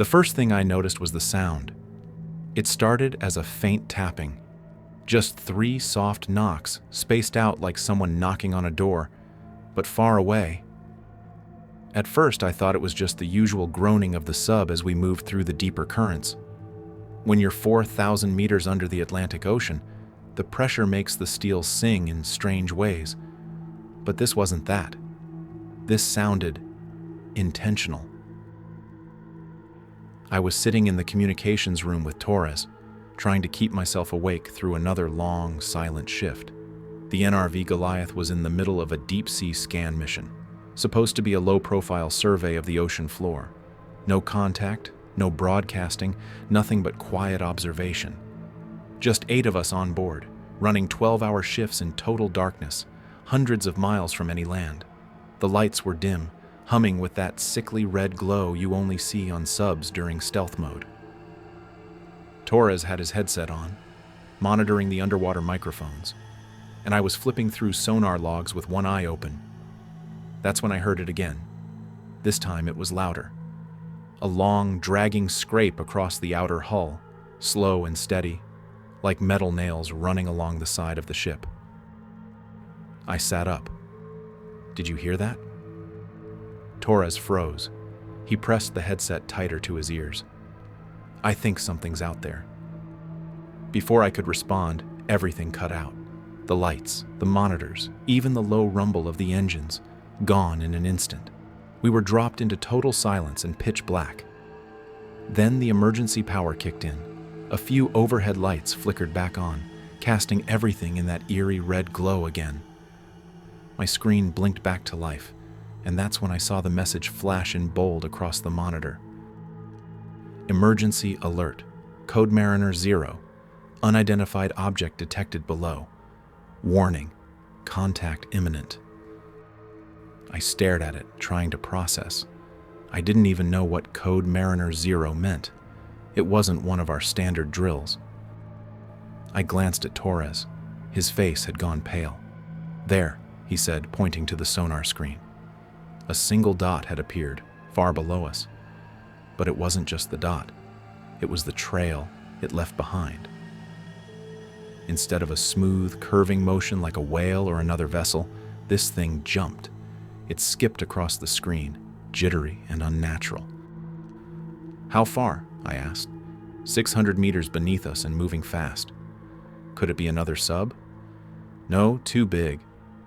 The first thing I noticed was the sound. It started as a faint tapping. Just 3 soft knocks, spaced out like someone knocking on a door, but far away. At first, I thought it was just the usual groaning of the sub as we moved through the deeper currents. When you're 4,000 meters under the Atlantic Ocean, the pressure makes the steel sing in strange ways. But this wasn't that. This sounded intentional. I was sitting in the communications room with Torres, trying to keep myself awake through another long, silent shift. The NRV Goliath was in the middle of a deep-sea scan mission, supposed to be a low-profile survey of the ocean floor. No contact, no broadcasting, nothing but quiet observation. Just 8 of us on board, running 12-hour shifts in total darkness, hundreds of miles from any land. The lights were dim, humming with that sickly red glow you only see on subs during stealth mode. Torres had his headset on, monitoring the underwater microphones, and I was flipping through sonar logs with one eye open. That's when I heard it again. This time it was louder. A long, dragging scrape across the outer hull, slow and steady, like metal nails running along the side of the ship. I sat up. Did you hear that? Torres froze. He pressed the headset tighter to his ears. I think something's out there. Before I could respond, everything cut out. The lights, the monitors, even the low rumble of the engines, gone in an instant. We were dropped into total silence and pitch black. Then the emergency power kicked in. A few overhead lights flickered back on, casting everything in that eerie red glow again. My screen blinked back to life, and that's when I saw the message flash in bold across the monitor. Emergency alert. Code Mariner 0. Unidentified object detected below. Warning. Contact imminent. I stared at it, trying to process. I didn't even know what Code Mariner 0 meant. It wasn't one of our standard drills. I glanced at Torres. His face had gone pale. There, he said, pointing to the sonar screen. A single dot had appeared, far below us. But it wasn't just the dot. It was the trail it left behind. Instead of a smooth, curving motion like a whale or another vessel, this thing jumped. It skipped across the screen, jittery and unnatural. How far? I asked. 600 meters beneath us and moving fast. Could it be another sub? No, too big.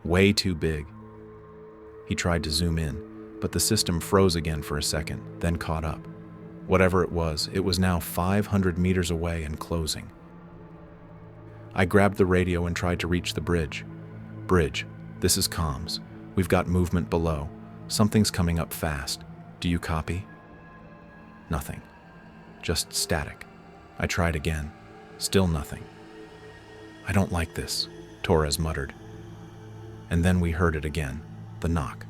Way too big. He tried to zoom in, but the system froze again for a second, then caught up. Whatever it was now 500 meters away and closing. I grabbed the radio and tried to reach the bridge. Bridge, this is comms. We've got movement below. Something's coming up fast. Do you copy? Nothing. Just static. I tried again. Still nothing. I don't like this, Torres muttered. And then we heard it again, the knock.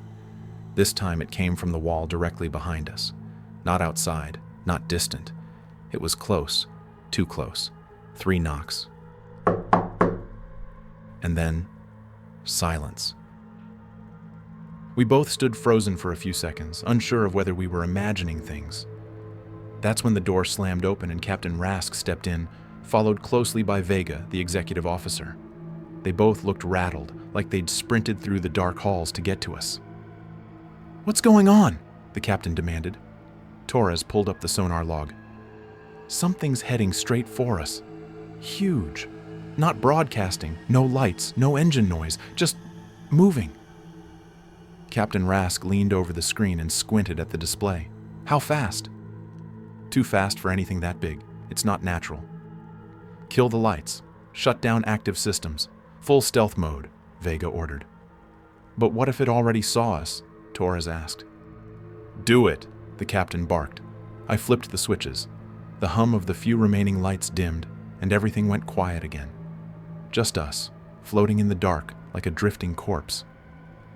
This time it came from the wall directly behind us. Not outside, not distant. It was close, too close. 3 knocks. And then, silence. We both stood frozen for a few seconds, unsure of whether we were imagining things. That's when the door slammed open and Captain Rask stepped in, followed closely by Vega, the executive officer. They both looked rattled, like they'd sprinted through the dark halls to get to us. "What's going on?" the captain demanded. Torres pulled up the sonar log. "Something's heading straight for us. Huge. Not broadcasting, no lights, no engine noise, just moving." Captain Rask leaned over the screen and squinted at the display. "How fast?" "Too fast for anything that big. It's not natural." "Kill the lights. Shut down active systems. Full stealth mode," Vega ordered. "But what if it already saw us?" Torres asked. "Do it," the captain barked. I flipped the switches. The hum of the few remaining lights dimmed, and everything went quiet again. Just us, floating in the dark like a drifting corpse.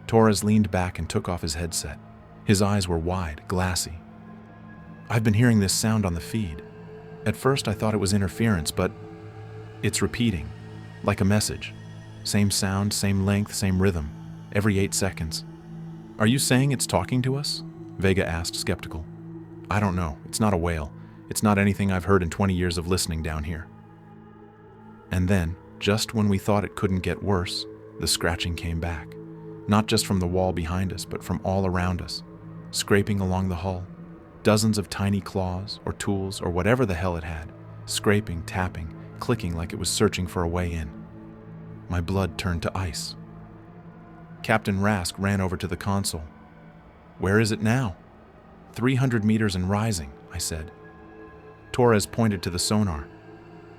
Torres leaned back and took off his headset. His eyes were wide, glassy. "I've been hearing this sound on the feed. At first I thought it was interference, but it's repeating, like a message. Same sound, same length, same rhythm, every 8 seconds. Are you saying it's talking to us?" Vega asked, skeptical. I don't know. It's not a whale. It's not anything I've heard in 20 years of listening down here. And then, just when we thought it couldn't get worse, the scratching came back. Not just from the wall behind us, but from all around us, scraping along the hull. Dozens of tiny claws, or tools, or whatever the hell it had, scraping, tapping, clicking like it was searching for a way in. My blood turned to ice. Captain Rask ran over to the console. "Where is it now?" 300 meters and rising, I said. Torres pointed to the sonar.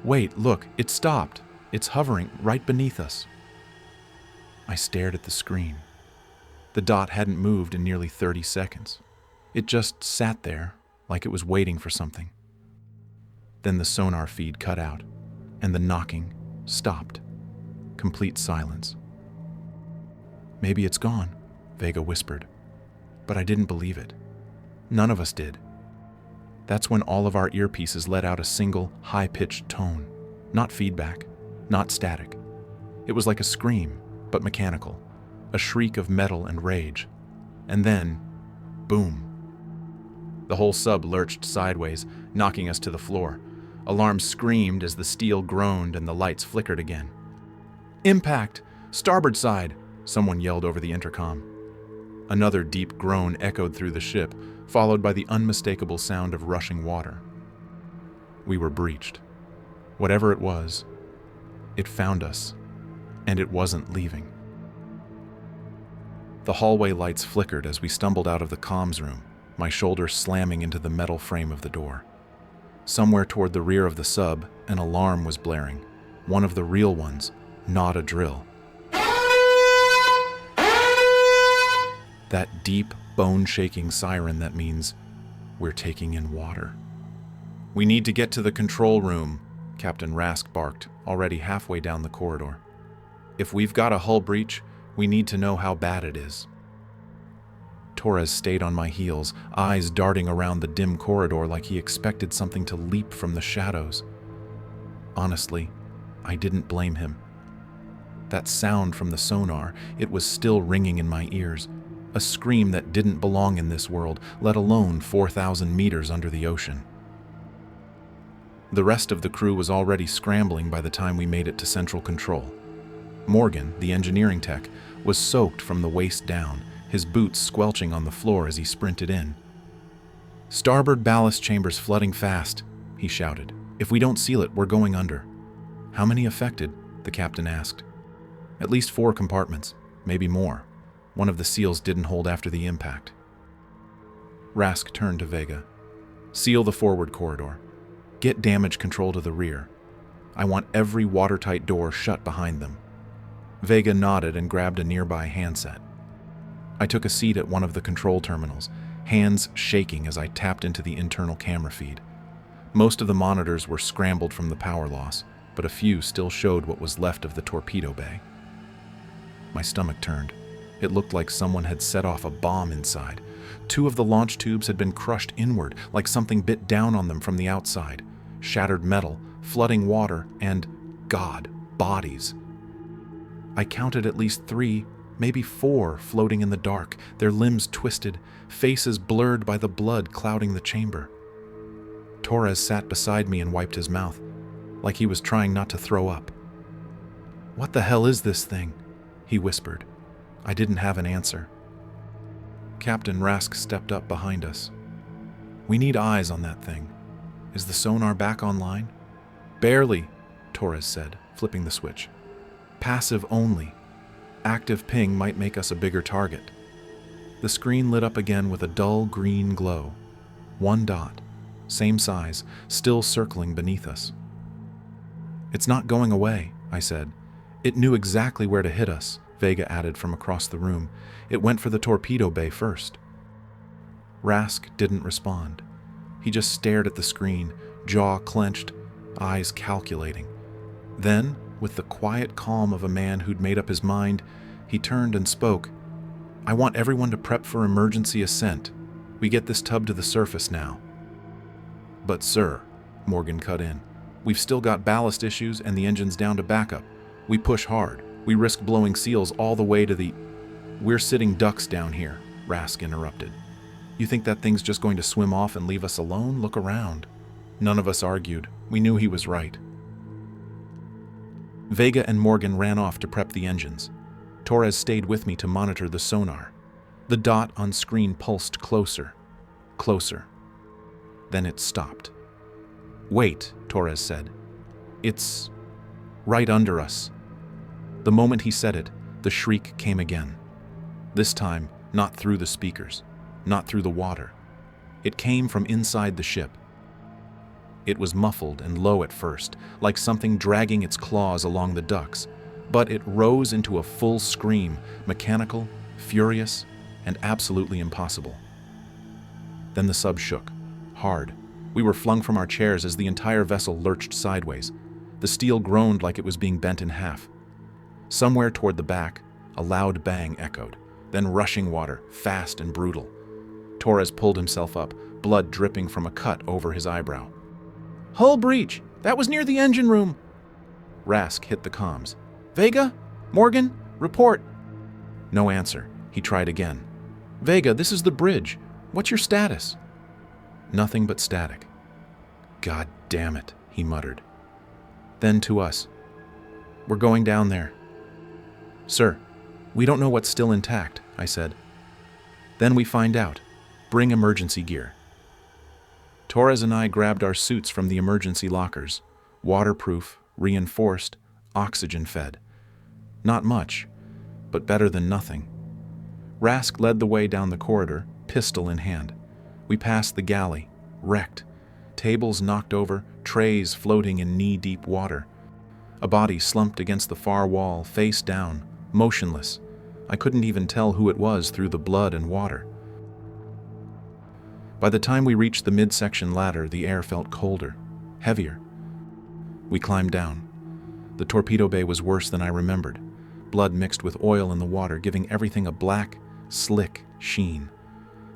"Wait, look, it stopped. It's hovering right beneath us." I stared at the screen. The dot hadn't moved in nearly 30 seconds. It just sat there, like it was waiting for something. Then the sonar feed cut out, and the knocking stopped. Complete silence. "Maybe it's gone," Vega whispered. But I didn't believe it. None of us did. That's when all of our earpieces let out a single, high-pitched tone. Not feedback, not static. It was like a scream, but mechanical. A shriek of metal and rage. And then, boom. The whole sub lurched sideways, knocking us to the floor. Alarms screamed as the steel groaned and the lights flickered again. "Impact! Starboard side!" someone yelled over the intercom. Another deep groan echoed through the ship, followed by the unmistakable sound of rushing water. We were breached. Whatever it was, it found us, and it wasn't leaving. The hallway lights flickered as we stumbled out of the comms room, my shoulder slamming into the metal frame of the door. Somewhere toward the rear of the sub, an alarm was blaring. One of the real ones, not a drill. That deep, bone-shaking siren that means we're taking in water. "We need to get to the control room," Captain Rask barked, already halfway down the corridor. "If we've got a hull breach, we need to know how bad it is." Torres stayed on my heels, eyes darting around the dim corridor like he expected something to leap from the shadows. Honestly, I didn't blame him. That sound from the sonar, it was still ringing in my ears. A scream that didn't belong in this world, let alone 4,000 meters under the ocean. The rest of the crew was already scrambling by the time we made it to central control. Morgan, the engineering tech, was soaked from the waist down, his boots squelching on the floor as he sprinted in. "Starboard ballast chambers flooding fast," he shouted. "If we don't seal it, we're going under." "How many affected?" the captain asked. "At least 4 compartments, maybe more. One of the seals didn't hold after the impact." Rask turned to Vega. "Seal the forward corridor. Get damage control to the rear. I want every watertight door shut behind them." Vega nodded and grabbed a nearby handset. I took a seat at one of the control terminals, hands shaking as I tapped into the internal camera feed. Most of the monitors were scrambled from the power loss, but a few still showed what was left of the torpedo bay. My stomach turned. It looked like someone had set off a bomb inside. 2 of the launch tubes had been crushed inward, like something bit down on them from the outside. Shattered metal, flooding water, and, God, bodies. I counted at least 3, maybe 4, floating in the dark, their limbs twisted, faces blurred by the blood clouding the chamber. Torres sat beside me and wiped his mouth, like he was trying not to throw up. "What the hell is this thing?" he whispered. I didn't have an answer. Captain Rask stepped up behind us. "We need eyes on that thing. Is the sonar back online?" "Barely," Torres said, flipping the switch. "Passive only. Active ping might make us a bigger target." The screen lit up again with a dull green glow. 1 dot, same size, still circling beneath us. "It's not going away," I said. "It knew exactly where to hit us," Vega added from across the room. "It went for the torpedo bay first." Rask didn't respond. He just stared at the screen, jaw clenched, eyes calculating. Then, with the quiet calm of a man who'd made up his mind, he turned and spoke. "I want everyone to prep for emergency ascent. We get this tub to the surface now." "But sir," Morgan cut in, "we've still got ballast issues and the engine's down to backup. We push hard. We risk blowing seals all the way to the—" "We're sitting ducks down here," Rask interrupted. You think that thing's just going to swim off and leave us alone? Look around. None of us argued. We knew he was right. Vega and Morgan ran off to prep the engines. Torres stayed with me to monitor the sonar. The dot on screen pulsed closer, closer. Then it stopped. "Wait," Torres said. "It's right under us." The moment he said it, the shriek came again. This time, not through the speakers, not through the water. It came from inside the ship. It was muffled and low at first, like something dragging its claws along the ducts, but it rose into a full scream, mechanical, furious, and absolutely impossible. Then the sub shook, hard. We were flung from our chairs as the entire vessel lurched sideways. The steel groaned like it was being bent in half. Somewhere toward the back, a loud bang echoed, then rushing water, fast and brutal. Torres pulled himself up, blood dripping from a cut over his eyebrow. "Hull breach! That was near the engine room!" Rask hit the comms. "Vega? Morgan? Report!" No answer. He tried again. "Vega, this is the bridge. What's your status?" Nothing but static. "God damn it," he muttered. Then to us. "We're going down there." "Sir, we don't know what's still intact," I said. "Then we find out. Bring emergency gear." Torres and I grabbed our suits from the emergency lockers. Waterproof, reinforced, oxygen-fed. Not much, but better than nothing. Rask led the way down the corridor, pistol in hand. We passed the galley, wrecked. Tables knocked over, trays floating in knee-deep water. A body slumped against the far wall, face down, motionless. I couldn't even tell who it was through the blood and water. By the time we reached the midsection ladder, the air felt colder, heavier. We climbed down. The torpedo bay was worse than I remembered. Blood mixed with oil in the water, giving everything a black, slick sheen.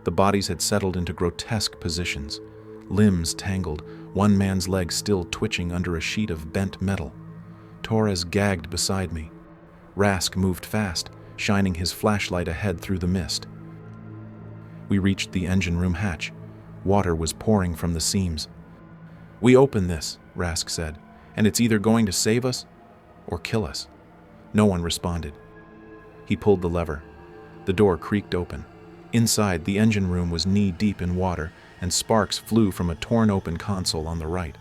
The bodies had settled into grotesque positions. Limbs tangled, one man's leg still twitching under a sheet of bent metal. Torres gagged beside me. Rask moved fast, shining his flashlight ahead through the mist. We reached the engine room hatch. Water was pouring from the seams. "We open this," Rask said, "and it's either going to save us or kill us." No one responded. He pulled the lever. The door creaked open. Inside, the engine room was knee-deep in water, and sparks flew from a torn-open console on the right.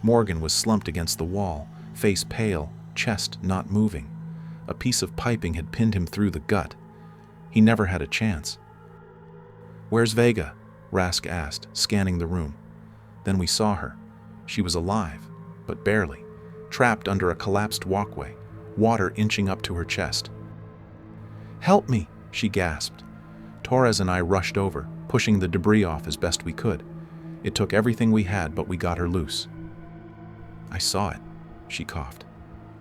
Morgan was slumped against the wall, face pale, chest not moving. A piece of piping had pinned him through the gut. He never had a chance. "Where's Vega?" Rask asked, scanning the room. Then we saw her. She was alive, but barely, trapped under a collapsed walkway, water inching up to her chest. "Help me," she gasped. Torres and I rushed over, pushing the debris off as best we could. It took everything we had, but we got her loose. "I saw it," she coughed.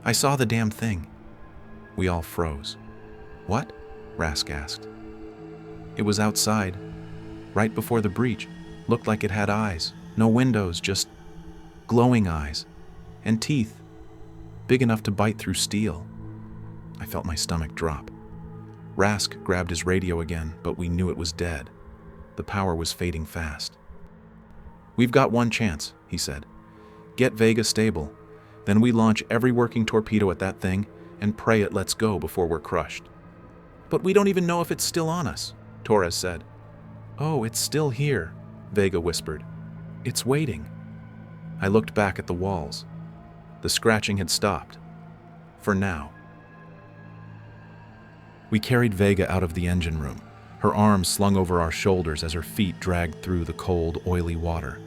"I saw the damn thing." We all froze. "What?" Rask asked. "It was outside, right before the breach. Looked like it had eyes. No windows, just glowing eyes. And teeth, big enough to bite through steel." I felt my stomach drop. Rask grabbed his radio again, but we knew it was dead. The power was fading fast. "We've got one chance," he said. "Get Vega stable. Then we launch every working torpedo at that thing and pray it lets go before we're crushed." "But we don't even know if it's still on us," Torres said. "Oh, it's still here," Vega whispered. "It's waiting." I looked back at the walls. The scratching had stopped. For now. We carried Vega out of the engine room, her arms slung over our shoulders as her feet dragged through the cold, oily water.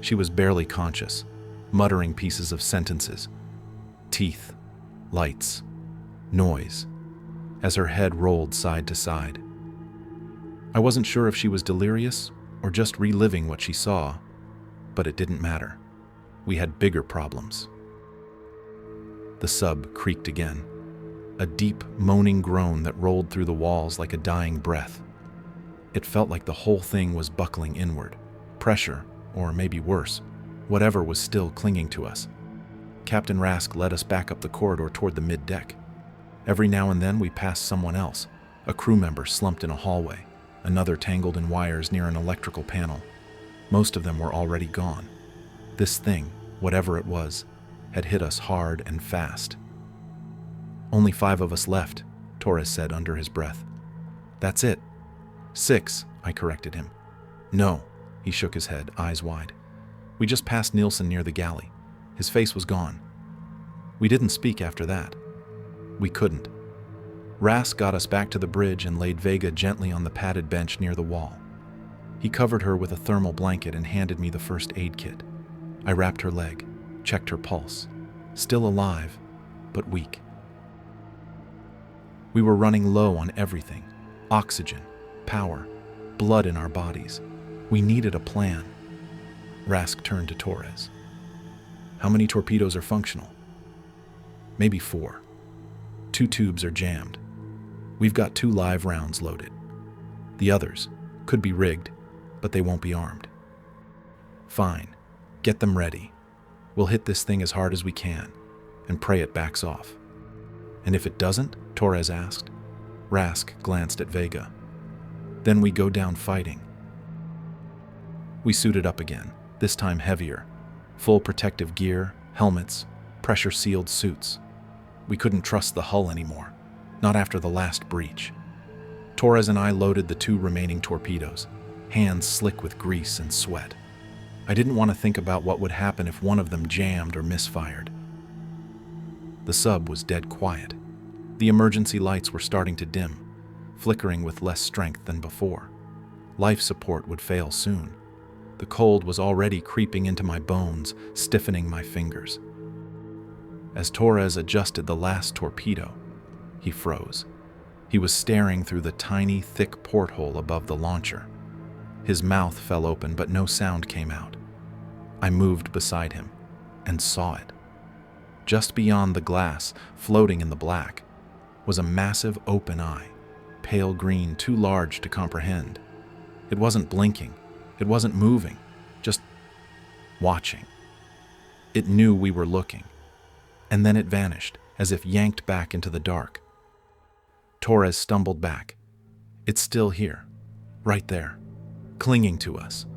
She was barely conscious, muttering pieces of sentences. Teeth, lights, noise, as her head rolled side to side. I wasn't sure if she was delirious or just reliving what she saw, but it didn't matter. We had bigger problems. The sub creaked again, a deep, moaning groan that rolled through the walls like a dying breath. It felt like the whole thing was buckling inward. Pressure, or maybe worse, whatever was still clinging to us. Captain Rask led us back up the corridor toward the mid-deck. Every now and then we passed someone else, a crew member slumped in a hallway, another tangled in wires near an electrical panel. Most of them were already gone. This thing, whatever it was, had hit us hard and fast. "Only 5 of us left," Torres said under his breath. "That's it." "6, I corrected him. "No," he shook his head, eyes wide. "We just passed Nielsen near the galley. His face was gone." We didn't speak after that. We couldn't. Rask got us back to the bridge and laid Vega gently on the padded bench near the wall. He covered her with a thermal blanket and handed me the first aid kit. I wrapped her leg, checked her pulse. Still alive, but weak. We were running low on everything. Oxygen, power, blood in our bodies. We needed a plan. Rask turned to Torres. "How many torpedoes are functional?" "Maybe 4. 2 tubes are jammed. We've got 2 live rounds loaded. The others could be rigged, but they won't be armed." "Fine. Get them ready. We'll hit this thing as hard as we can and pray it backs off." "And if it doesn't?" Torres asked. Rask glanced at Vega. "Then we go down fighting." We suited up again, this time heavier. Full protective gear, helmets, pressure-sealed suits. We couldn't trust the hull anymore, not after the last breach. Torres and I loaded the 2 remaining torpedoes, hands slick with grease and sweat. I didn't want to think about what would happen if one of them jammed or misfired. The sub was dead quiet. The emergency lights were starting to dim, flickering with less strength than before. Life support would fail soon. The cold was already creeping into my bones, stiffening my fingers. As Torres adjusted the last torpedo, he froze. He was staring through the tiny, thick porthole above the launcher. His mouth fell open, but no sound came out. I moved beside him and saw it. Just beyond the glass, floating in the black, was a massive open eye, pale green, too large to comprehend. It wasn't blinking. It wasn't moving, just watching. It knew we were looking, and then it vanished, as if yanked back into the dark. Torres stumbled back. "It's still here, right there, clinging to us."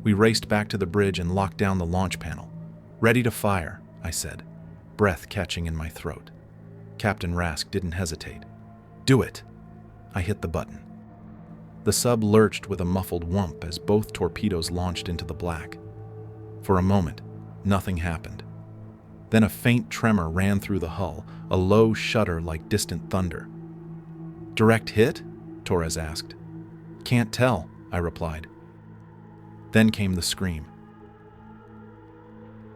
We raced back to the bridge and locked down the launch panel. "Ready to fire," I said, breath catching in my throat. Captain Rask didn't hesitate. "Do it." I hit the button. The sub lurched with a muffled whump as both torpedoes launched into the black. For a moment, nothing happened. Then a faint tremor ran through the hull, a low shudder like distant thunder. "Direct hit?" Torres asked. "Can't tell," I replied. Then came the scream.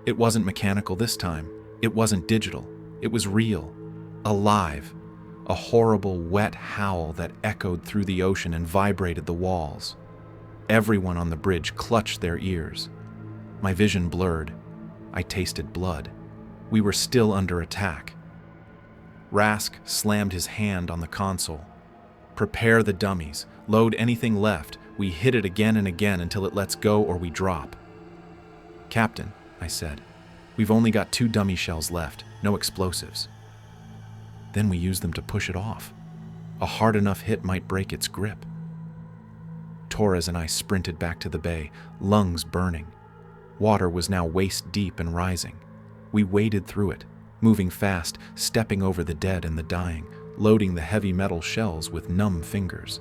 It wasn't mechanical this time. It wasn't digital. It was real, alive. A horrible, wet howl that echoed through the ocean and vibrated the walls. Everyone on the bridge clutched their ears. My vision blurred. I tasted blood. We were still under attack. Rask slammed his hand on the console. "Prepare the dummies. Load anything left. We hit it again and again until it lets go or we drop." "Captain," I said, "we've only got 2 dummy shells left, no explosives." Then we use them to push it off. A hard enough hit might break its grip. Torres and I sprinted back to the bay, lungs burning. Water was now waist deep and rising. We waded through it, moving fast, stepping over the dead and the dying, loading the heavy metal shells with numb fingers.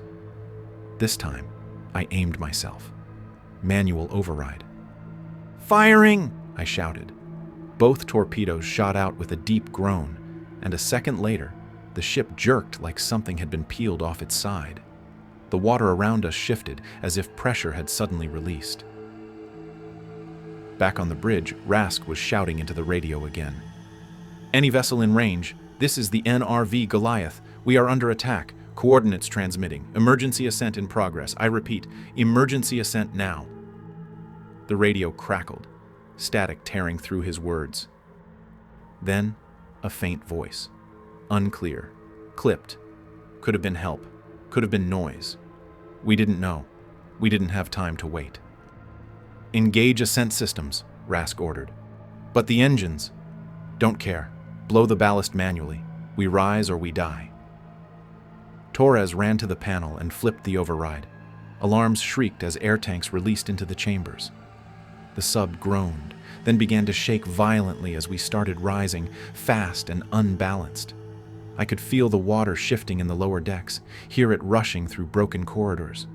This time, I aimed myself. Manual override. "Firing!" I shouted. Both torpedoes shot out with a deep groan, and a second later, the ship jerked like something had been peeled off its side. The water around us shifted as if pressure had suddenly released. Back on the bridge, Rask was shouting into the radio again. "Any vessel in range, this is the NRV Goliath. We are under attack. Coordinates transmitting. Emergency ascent in progress. I repeat, emergency ascent now." The radio crackled, static tearing through his words. Then, a faint voice. Unclear. Clipped. Could have been help. Could have been noise. We didn't know. We didn't have time to wait. "Engage ascent systems," Rask ordered. "But the engines?" "Don't care. Blow the ballast manually. We rise or we die." Torres ran to the panel and flipped the override. Alarms shrieked as air tanks released into the chambers. The sub groaned, then began to shake violently as we started rising, fast and unbalanced. I could feel the water shifting in the lower decks, hear it rushing through broken corridors.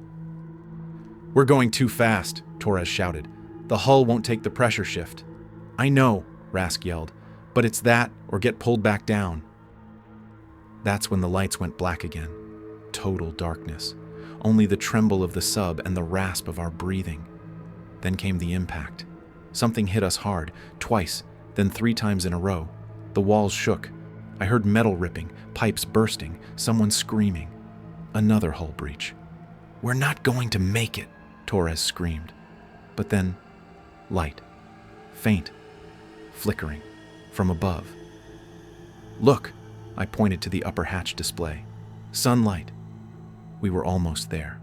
"We're going too fast," Torres shouted. "The hull won't take the pressure shift." "I know," Rask yelled, "but it's that or get pulled back down." That's when the lights went black again. Total darkness. Only the tremble of the sub and the rasp of our breathing. Then came the impact. Something hit us hard, twice, then 3 times in a row. The walls shook. I heard metal ripping, pipes bursting, someone screaming. Another hull breach. "We're not going to make it," Torres screamed. But then, light. Faint. Flickering. From above. "Look," I pointed to the upper hatch display. "Sunlight." We were almost there.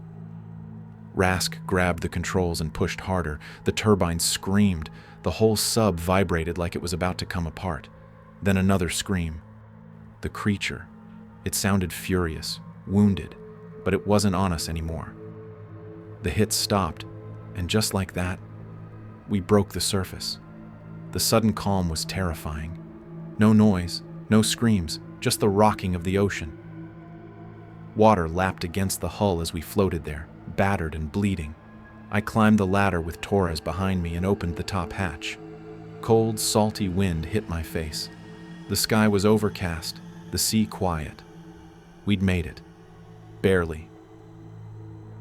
Rask grabbed the controls and pushed harder. The turbines screamed. The whole sub vibrated like it was about to come apart. Then another scream. The creature. It sounded furious, wounded, but it wasn't on us anymore. The hits stopped, and just like that, we broke the surface. The sudden calm was terrifying. No noise, no screams, just the rocking of the ocean. Water lapped against the hull as we floated there, battered and bleeding. I climbed the ladder with Torres behind me and opened the top hatch. Cold, salty wind hit my face. The sky was overcast, the sea quiet. We'd made it. Barely.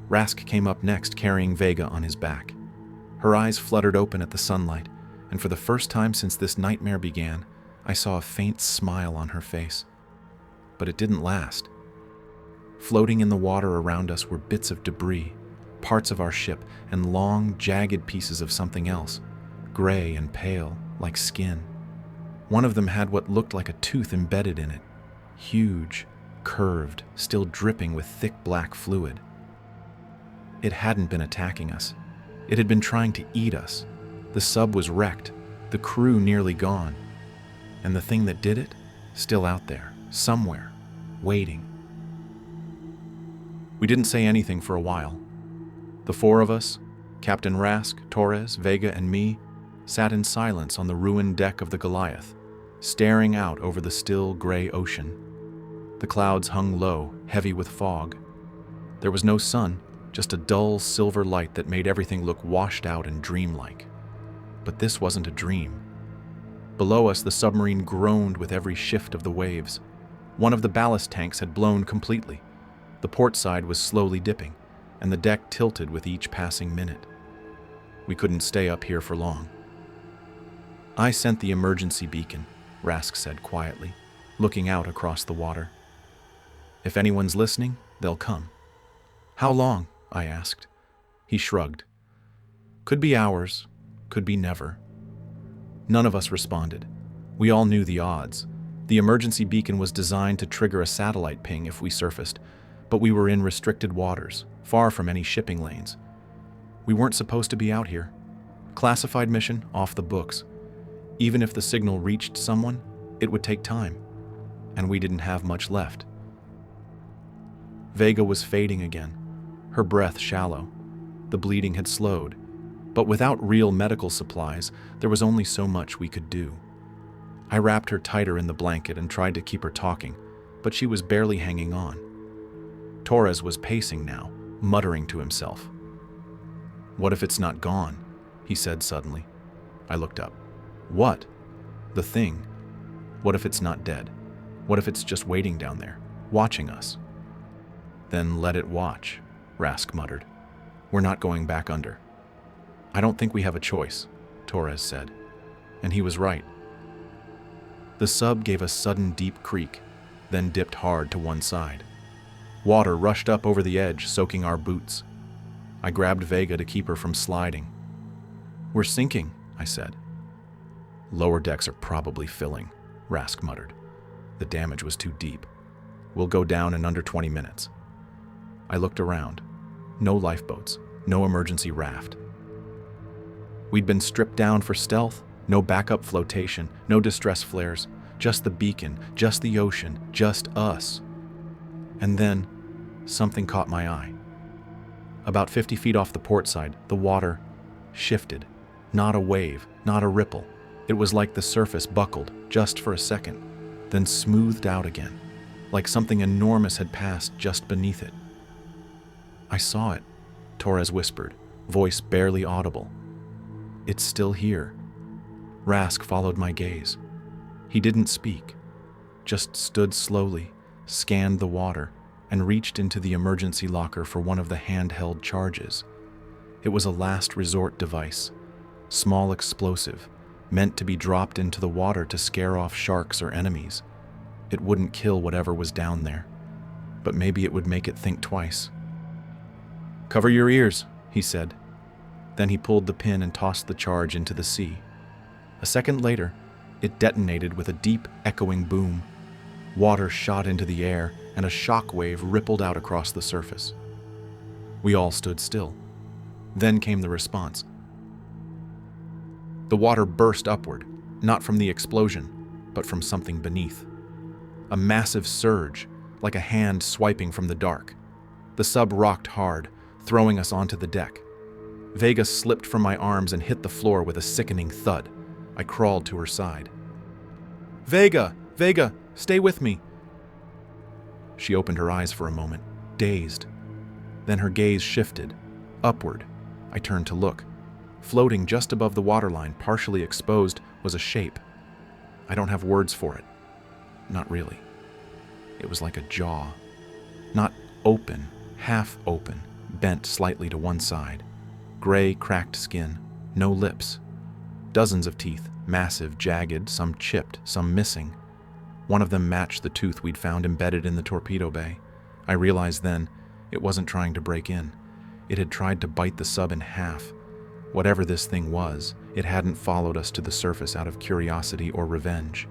Rask came up next, carrying Vega on his back. Her eyes fluttered open at the sunlight, and for the first time since this nightmare began, I saw a faint smile on her face. But it didn't last. Floating in the water around us were bits of debris, parts of our ship, and long, jagged pieces of something else, gray and pale, like skin. One of them had what looked like a tooth embedded in it, huge, curved, still dripping with thick black fluid. It hadn't been attacking us. It had been trying to eat us. The sub was wrecked, the crew nearly gone. And the thing that did it, still out there, somewhere, waiting. We didn't say anything for a while. The 4 of us, Captain Rask, Torres, Vega, and me, sat in silence on the ruined deck of the Goliath, staring out over the still gray ocean. The clouds hung low, heavy with fog. There was no sun, just a dull silver light that made everything look washed out and dreamlike. But this wasn't a dream. Below us, the submarine groaned with every shift of the waves. One of the ballast tanks had blown completely. The port side was slowly dipping, and the deck tilted with each passing minute. We couldn't stay up here for long. "I sent the emergency beacon," Rask said quietly, looking out across the water. "If anyone's listening, they'll come." "How long?" I asked. He shrugged. "Could be hours, could be never." None of us responded. We all knew the odds. The emergency beacon was designed to trigger a satellite ping if we surfaced, but we were in restricted waters, far from any shipping lanes. We weren't supposed to be out here. Classified mission, off the books. Even if the signal reached someone, it would take time, and we didn't have much left. Vega was fading again, her breath shallow. The bleeding had slowed, but without real medical supplies, there was only so much we could do. I wrapped her tighter in the blanket and tried to keep her talking, but she was barely hanging on. Torres was pacing now, muttering to himself. "What if it's not gone?" he said suddenly. I looked up. "What?" "The thing. What if it's not dead? What if it's just waiting down there, watching us?" "Then let it watch," Rask muttered. "We're not going back under." "I don't think we have a choice," Torres said. And he was right. The sub gave a sudden deep creak, then dipped hard to one side. Water rushed up over the edge, soaking our boots. I grabbed Vega to keep her from sliding. "We're sinking," I said. "Lower decks are probably filling," Rask muttered. "The damage was too deep. We'll go down in under 20 minutes. I looked around. No lifeboats, no emergency raft. We'd been stripped down for stealth, no backup flotation, no distress flares, just the beacon, just the ocean, just us. And then, something caught my eye. About 50 feet off the port side, the water shifted. Not a wave, not a ripple. It was like the surface buckled just for a second, then smoothed out again, like something enormous had passed just beneath it. "I saw it," Torres whispered, voice barely audible. "It's still here." Rask followed my gaze. He didn't speak, just stood slowly, scanned the water, and reached into the emergency locker for one of the handheld charges. It was a last resort device, small explosive, meant to be dropped into the water to scare off sharks or enemies. It wouldn't kill whatever was down there, but maybe it would make it think twice. "Cover your ears," he said. Then he pulled the pin and tossed the charge into the sea. A second later, it detonated with a deep, echoing boom. Water shot into the air, and a shock wave rippled out across the surface. We all stood still. Then came the response. The water burst upward, not from the explosion, but from something beneath. A massive surge, like a hand swiping from the dark. The sub rocked hard, throwing us onto the deck. Vega slipped from my arms and hit the floor with a sickening thud. I crawled to her side. "Vega! Vega! Stay with me!" She opened her eyes for a moment, dazed. Then her gaze shifted, upward. I turned to look. Floating just above the waterline, partially exposed, was a shape. I don't have words for it. Not really. It was like a jaw. Not open, half open, bent slightly to one side. Gray, cracked skin, no lips. Dozens of teeth, massive, jagged, some chipped, some missing. One of them matched the tooth we'd found embedded in the torpedo bay. I realized then it wasn't trying to break in. It had tried to bite the sub in half. Whatever this thing was, it hadn't followed us to the surface out of curiosity or revenge.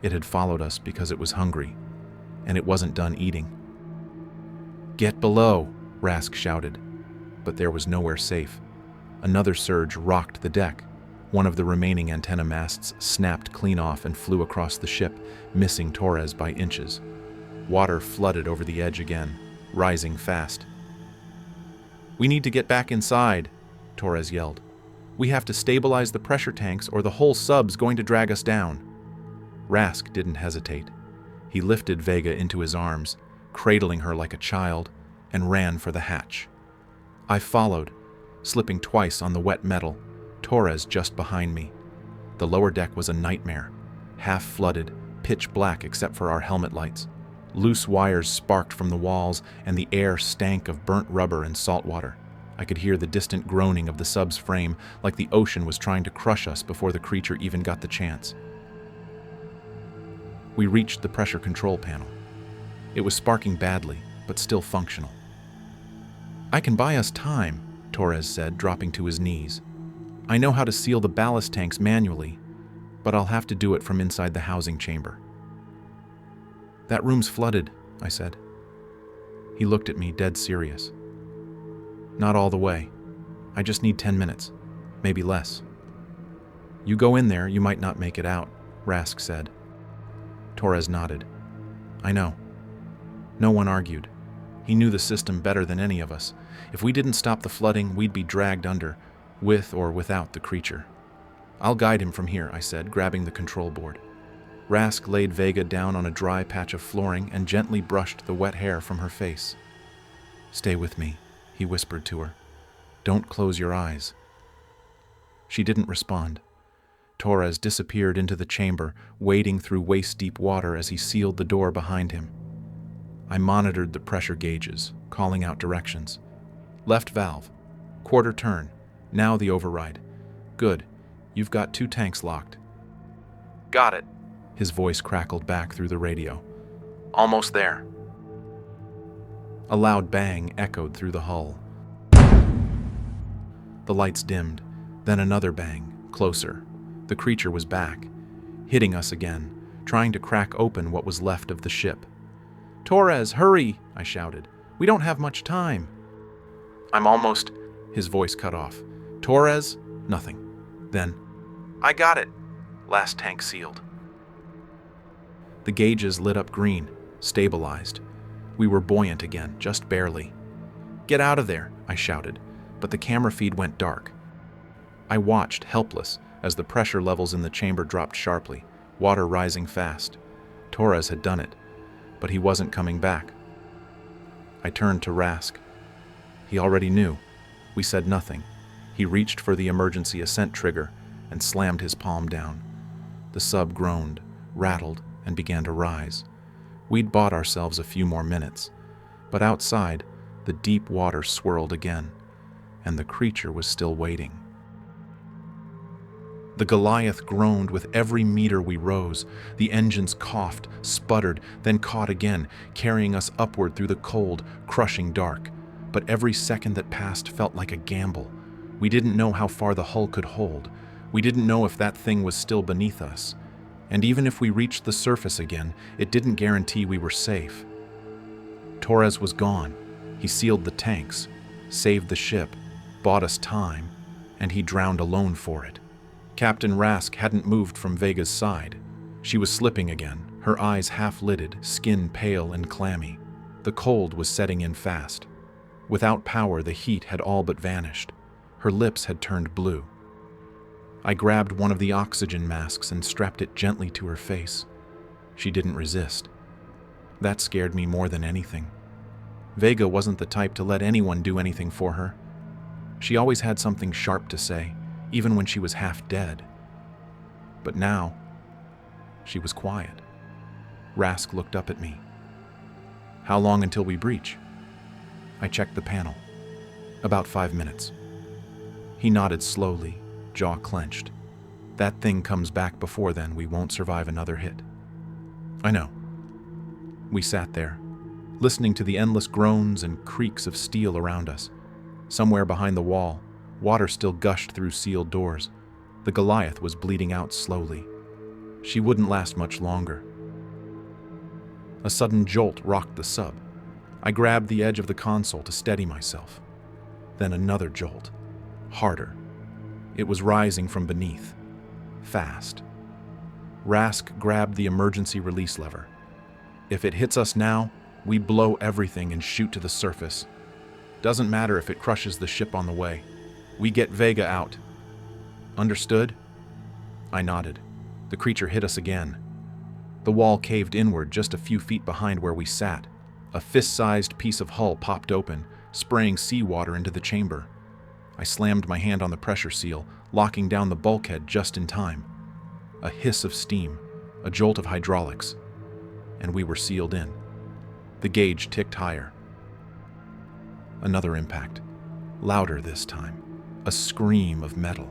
It had followed us because it was hungry, and it wasn't done eating. "Get below," Rask shouted, but there was nowhere safe. Another surge rocked the deck. One of the remaining antenna masts snapped clean off and flew across the ship, missing Torres by inches. Water flooded over the edge again, rising fast. "We need to get back inside," Torres yelled. "We have to stabilize the pressure tanks or the whole sub's going to drag us down." Rask didn't hesitate. He lifted Vega into his arms, cradling her like a child, and ran for the hatch. I followed, slipping twice on the wet metal, Torres just behind me. The lower deck was a nightmare, half flooded, pitch black except for our helmet lights. Loose wires sparked from the walls, and the air stank of burnt rubber and salt water. I could hear the distant groaning of the sub's frame, like the ocean was trying to crush us before the creature even got the chance. We reached the pressure control panel. It was sparking badly, but still functional. "I can buy us time," Torres said, dropping to his knees. "I know how to seal the ballast tanks manually, but I'll have to do it from inside the housing chamber." "That room's flooded," I said. He looked at me, dead serious. "Not all the way. I just need 10 minutes, maybe less." "You go in there, you might not make it out," Rask said. Torres nodded. "I know." No one argued. He knew the system better than any of us. If we didn't stop the flooding, we'd be dragged under, with or without the creature. "I'll guide him from here," I said, grabbing the control board. Rask laid Vega down on a dry patch of flooring and gently brushed the wet hair from her face. "Stay with me," he whispered to her. "Don't close your eyes." She didn't respond. Torres disappeared into the chamber, wading through waist-deep water as he sealed the door behind him. I monitored the pressure gauges, calling out directions. "Left valve. Quarter turn. Now the override. Good. You've got 2 tanks locked." "Got it," his voice crackled back through the radio. "Almost there." A loud bang echoed through the hull. The lights dimmed, then another bang, closer. The creature was back, hitting us again, trying to crack open what was left of the ship. "Torres, hurry!" I shouted. "We don't have much time." "I'm almost..." His voice cut off. "Torres?" Nothing. Then, "I got it." Last tank sealed. The gauges lit up green, stabilized. We were buoyant again, just barely. "Get out of there," I shouted, but the camera feed went dark. I watched, helpless, as the pressure levels in the chamber dropped sharply, water rising fast. Torres had done it, but he wasn't coming back. I turned to Rask. He already knew. We said nothing. He reached for the emergency ascent trigger and slammed his palm down. The sub groaned, rattled, and began to rise. We'd bought ourselves a few more minutes, but outside, the deep water swirled again, and the creature was still waiting. The Goliath groaned with every meter we rose. The engines coughed, sputtered, then caught again, carrying us upward through the cold, crushing dark. But every second that passed felt like a gamble. We didn't know how far the hull could hold. We didn't know if that thing was still beneath us. And even if we reached the surface again, it didn't guarantee we were safe. Torres was gone. He sealed the tanks, saved the ship, bought us time, and he drowned alone for it. Captain Rask hadn't moved from Vega's side. She was slipping again, her eyes half-lidded, skin pale and clammy. The cold was setting in fast. Without power, the heat had all but vanished. Her lips had turned blue. I grabbed one of the oxygen masks and strapped it gently to her face. She didn't resist. That scared me more than anything. Vega wasn't the type to let anyone do anything for her. She always had something sharp to say, even when she was half dead. But now, she was quiet. Rask looked up at me. "How long until we breach?" I checked the panel. "About 5 minutes." He nodded slowly, jaw clenched. "That thing comes back before then, we won't survive another hit." "I know." We sat there, listening to the endless groans and creaks of steel around us. Somewhere behind the wall, water still gushed through sealed doors. The Goliath was bleeding out slowly. She wouldn't last much longer. A sudden jolt rocked the sub. I grabbed the edge of the console to steady myself. Then another jolt, harder. It was rising from beneath, fast. Rask grabbed the emergency release lever. "If it hits us now, we blow everything and shoot to the surface. Doesn't matter if it crushes the ship on the way. We get Vega out." "Understood?" I nodded. The creature hit us again. The wall caved inward just a few feet behind where we sat. A fist-sized piece of hull popped open, spraying seawater into the chamber. I slammed my hand on the pressure seal, locking down the bulkhead just in time. A hiss of steam, a jolt of hydraulics, and we were sealed in. The gauge ticked higher. Another impact, louder this time, a scream of metal.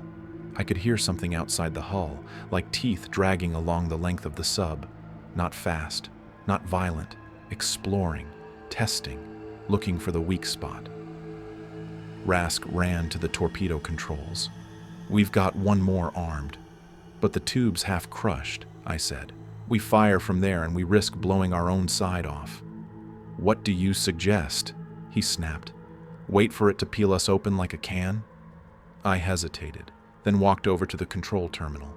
I could hear something outside the hull, like teeth dragging along the length of the sub. Not fast, not violent, exploring, testing, looking for the weak spot. Rask ran to the torpedo controls. "We've got one more armed, but the tube's half crushed," I said. "We fire from there and we risk blowing our own side off." "What do you suggest?" he snapped. "Wait for it to peel us open like a can?" I hesitated, then walked over to the control terminal.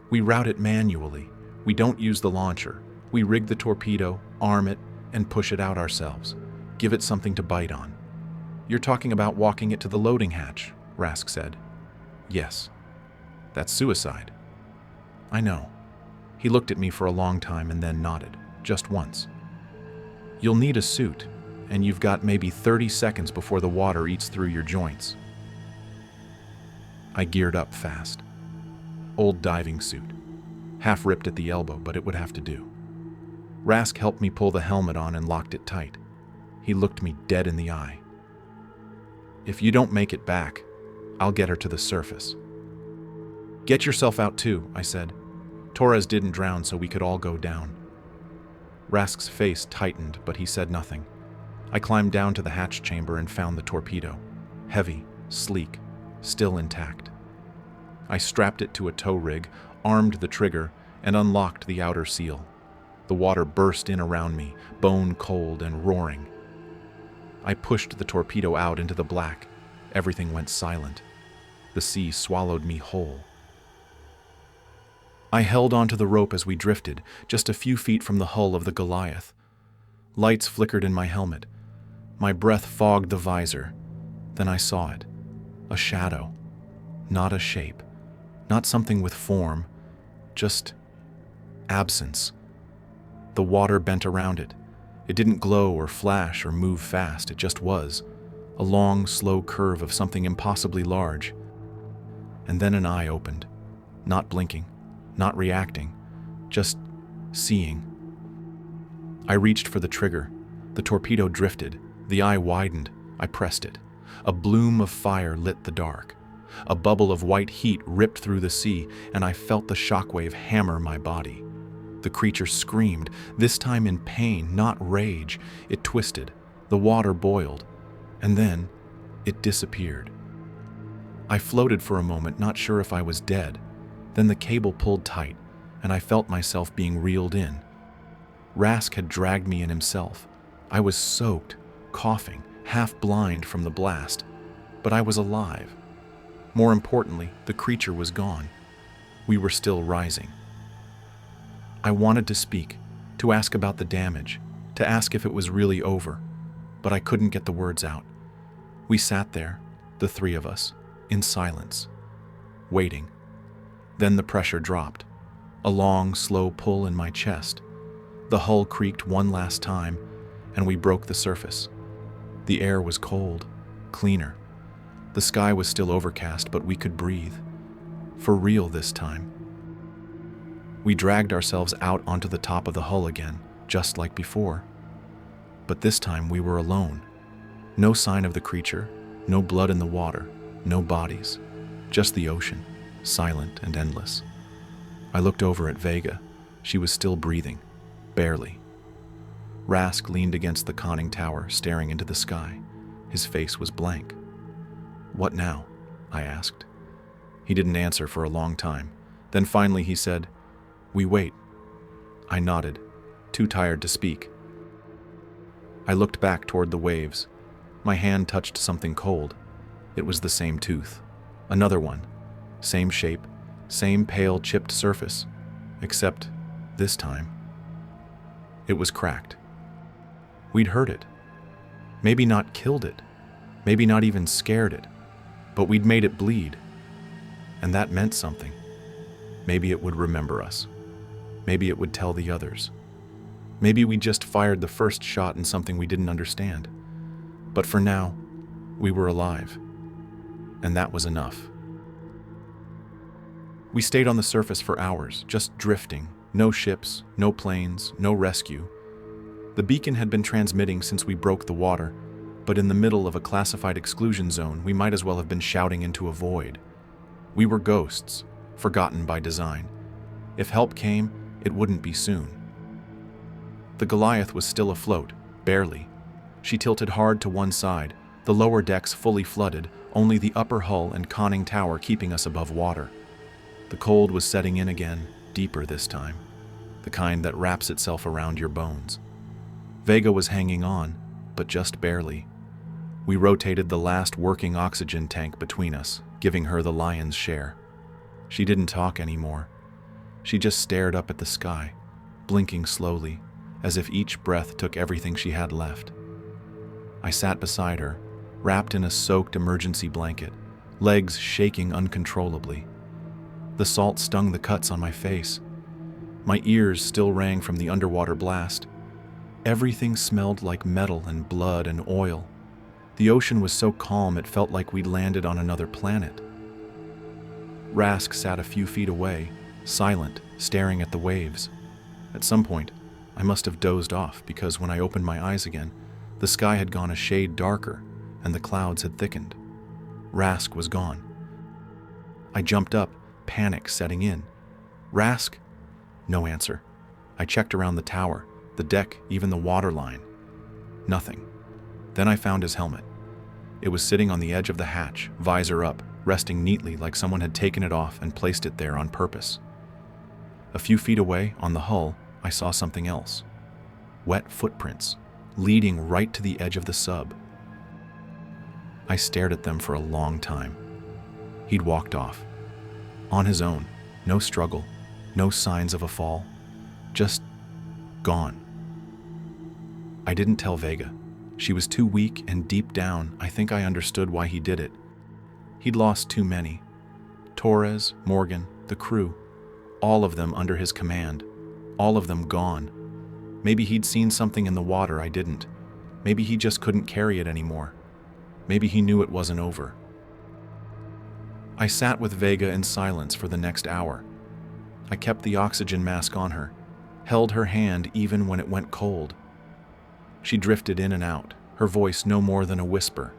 "We route it manually. We don't use the launcher. We rig the torpedo, arm it, and push it out ourselves. Give it something to bite on." "You're talking about walking it to the loading hatch," Rask said. "Yes. That's suicide." "I know." He looked at me for a long time and then nodded, just once. "You'll need a suit, and you've got maybe 30 seconds before the water eats through your joints." I geared up fast. Old diving suit. Half ripped at the elbow, but it would have to do. Rask helped me pull the helmet on and locked it tight. He looked me dead in the eye. "If you don't make it back, I'll get her to the surface." "Get yourself out too," I said. "Torres didn't drown, so we could all go down." Rask's face tightened, but he said nothing. I climbed down to the hatch chamber and found the torpedo. Heavy, sleek, still intact. I strapped it to a tow rig, armed the trigger, and unlocked the outer seal. The water burst in around me, bone cold and roaring. I pushed the torpedo out into the black. Everything went silent. The sea swallowed me whole. I held onto the rope as we drifted, just a few feet from the hull of the Goliath. Lights flickered in my helmet. My breath fogged the visor. Then I saw it. A shadow. Not a shape. Not something with form. Just absence. The water bent around it. It didn't glow or flash or move fast. It just was. A long, slow curve of something impossibly large. And then an eye opened. Not blinking. Not reacting. Just seeing. I reached for the trigger. The torpedo drifted. The eye widened. I pressed it. A bloom of fire lit the dark. A bubble of white heat ripped through the sea, and I felt the shockwave hammer my body. The creature screamed, this time in pain, not rage. It twisted. The water boiled. And then it disappeared. I floated for a moment, not sure if I was dead. Then the cable pulled tight, and I felt myself being reeled in. Rask had dragged me in himself. I was soaked, coughing, half blind from the blast, but I was alive. More importantly, the creature was gone. We were still rising. I wanted to speak, to ask about the damage, to ask if it was really over, but I couldn't get the words out. We sat there, the three of us, in silence, waiting. Then the pressure dropped. A long, slow pull in my chest. The hull creaked one last time, and we broke the surface. The air was cold, cleaner. The sky was still overcast, but we could breathe. For real this time. We dragged ourselves out onto the top of the hull again, just like before. But this time we were alone. No sign of the creature, no blood in the water, no bodies. Just the ocean, silent and endless. I looked over at Vega. She was still breathing, barely. Rask leaned against the conning tower, staring into the sky. His face was blank. "What now?" I asked. He didn't answer for a long time. Then finally he said, "We wait." I nodded, too tired to speak. I looked back toward the waves. My hand touched something cold. It was the same tooth. Another one. Same shape, same pale chipped surface. Except, this time, it was cracked. We'd hurt it. Maybe not killed it. Maybe not even scared it. But we'd made it bleed. And that meant something. Maybe it would remember us. Maybe it would tell the others. Maybe we just fired the first shot in something we didn't understand. But for now, we were alive. And that was enough. We stayed on the surface for hours, just drifting. No ships, no planes, no rescue. The beacon had been transmitting since we broke the water, but in the middle of a classified exclusion zone, we might as well have been shouting into a void. We were ghosts, forgotten by design. If help came, it wouldn't be soon. The Goliath was still afloat, barely. She tilted hard to one side, the lower decks fully flooded, only the upper hull and conning tower keeping us above water. The cold was setting in again, deeper this time, the kind that wraps itself around your bones. Vega was hanging on, but just barely. We rotated the last working oxygen tank between us, giving her the lion's share. She didn't talk anymore. She just stared up at the sky, blinking slowly, as if each breath took everything she had left. I sat beside her, wrapped in a soaked emergency blanket, legs shaking uncontrollably. The salt stung the cuts on my face. My ears still rang from the underwater blast. Everything smelled like metal and blood and oil. The ocean was so calm it felt like we'd landed on another planet. Rask sat a few feet away, silent, staring at the waves. At some point, I must have dozed off because when I opened my eyes again, the sky had gone a shade darker and the clouds had thickened. Rask was gone. I jumped up, panic setting in. "Rask?" No answer. I checked around the tower, the deck, even the water line. Nothing. Then I found his helmet. It was sitting on the edge of the hatch, visor up, resting neatly like someone had taken it off and placed it there on purpose. A few feet away, on the hull, I saw something else. Wet footprints, leading right to the edge of the sub. I stared at them for a long time. He'd walked off. On his own, no struggle, no signs of a fall. Just gone. I didn't tell Vega. She was too weak, and deep down, I think I understood why he did it. He'd lost too many. Torres, Morgan, the crew, all of them under his command, all of them gone. Maybe he'd seen something in the water I didn't. Maybe he just couldn't carry it anymore. Maybe he knew it wasn't over. I sat with Vega in silence for the next hour. I kept the oxygen mask on her, held her hand even when it went cold. She drifted in and out, her voice no more than a whisper.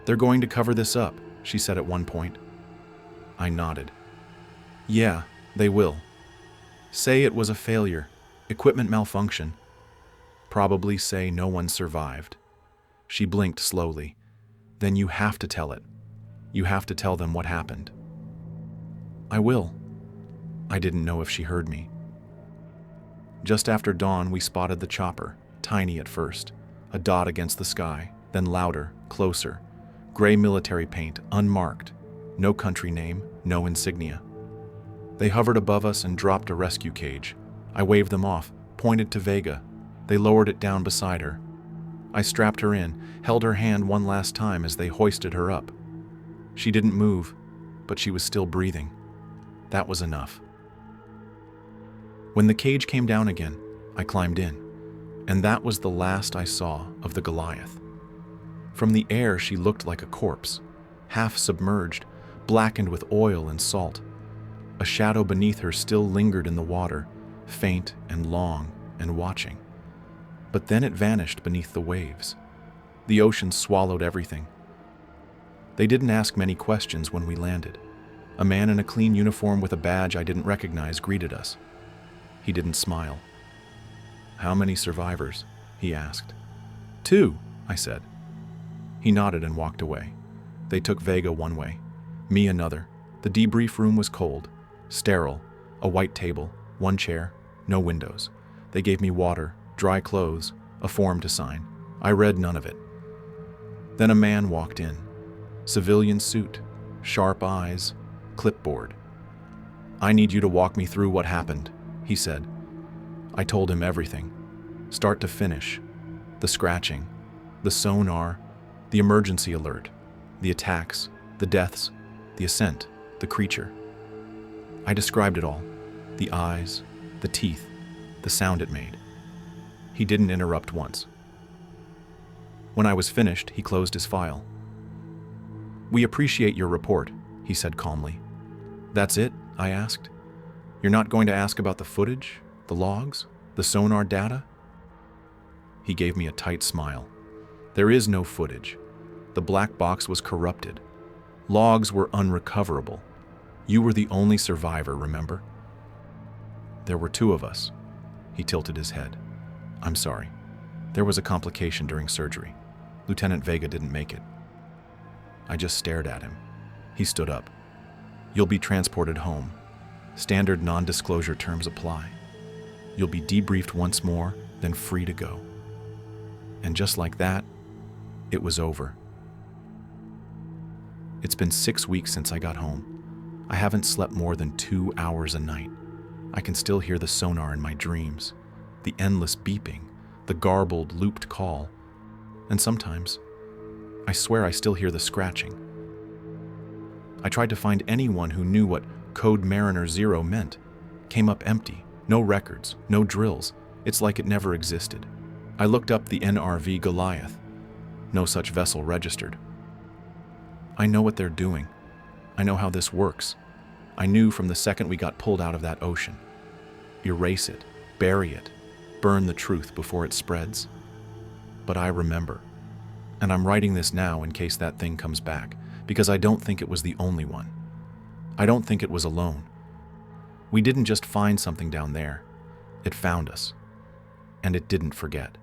"They're going to cover this up," she said at one point. I nodded. "Yeah, they will. Say it was a failure, equipment malfunction. Probably say no one survived." She blinked slowly. "Then you have to tell it. You have to tell them what happened." "I will." I didn't know if she heard me. Just after dawn, we spotted the chopper, tiny at first, a dot against the sky, then louder, closer. Gray military paint, unmarked. No country name, no insignia. They hovered above us and dropped a rescue cage. I waved them off, pointed to Vega. They lowered it down beside her. I strapped her in, held her hand one last time as they hoisted her up. She didn't move, but she was still breathing. That was enough. When the cage came down again, I climbed in, and that was the last I saw of the Goliath. From the air, she looked like a corpse, half submerged, blackened with oil and salt. A shadow beneath her still lingered in the water, faint and long and watching. But then it vanished beneath the waves. The ocean swallowed everything. They didn't ask many questions when we landed. A man in a clean uniform with a badge I didn't recognize greeted us. He didn't smile. "How many survivors?" he asked. "2," I said. He nodded and walked away. They took Vega one way, me another. The debrief room was cold, sterile, a white table, one chair, no windows. They gave me water, dry clothes, a form to sign. I read none of it. Then a man walked in. Civilian suit, sharp eyes, clipboard. "I need you to walk me through what happened," he said. I told him everything, start to finish. The scratching, the sonar, the emergency alert, the attacks, the deaths, the ascent, the creature. I described it all, the eyes, the teeth, the sound it made. He didn't interrupt once. When I was finished, he closed his file. "We appreciate your report," he said calmly. "That's it?" I asked. "You're not going to ask about the footage, the logs, the sonar data?" He gave me a tight smile. "There is no footage. The black box was corrupted. Logs were unrecoverable. You were the only survivor, remember?" "There were 2 of us." He tilted his head. "I'm sorry. There was a complication during surgery. Lieutenant Vega didn't make it." I just stared at him. He stood up. "You'll be transported home. Standard non-disclosure terms apply. You'll be debriefed once more, then free to go." And just like that, it was over. It's been 6 weeks since I got home. I haven't slept more than 2 hours a night. I can still hear the sonar in my dreams, the endless beeping, the garbled, looped call, and sometimes, I swear I still hear the scratching. I tried to find anyone who knew what Code Mariner 0 meant. Came up empty, no records, no drills. It's like it never existed. I looked up the NRV Goliath. No such vessel registered. I know what they're doing. I know how this works. I knew from the second we got pulled out of that ocean. Erase it, bury it, burn the truth before it spreads. But I remember. And I'm writing this now in case that thing comes back, because I don't think it was the only one. I don't think it was alone. We didn't just find something down there. It found us. And it didn't forget.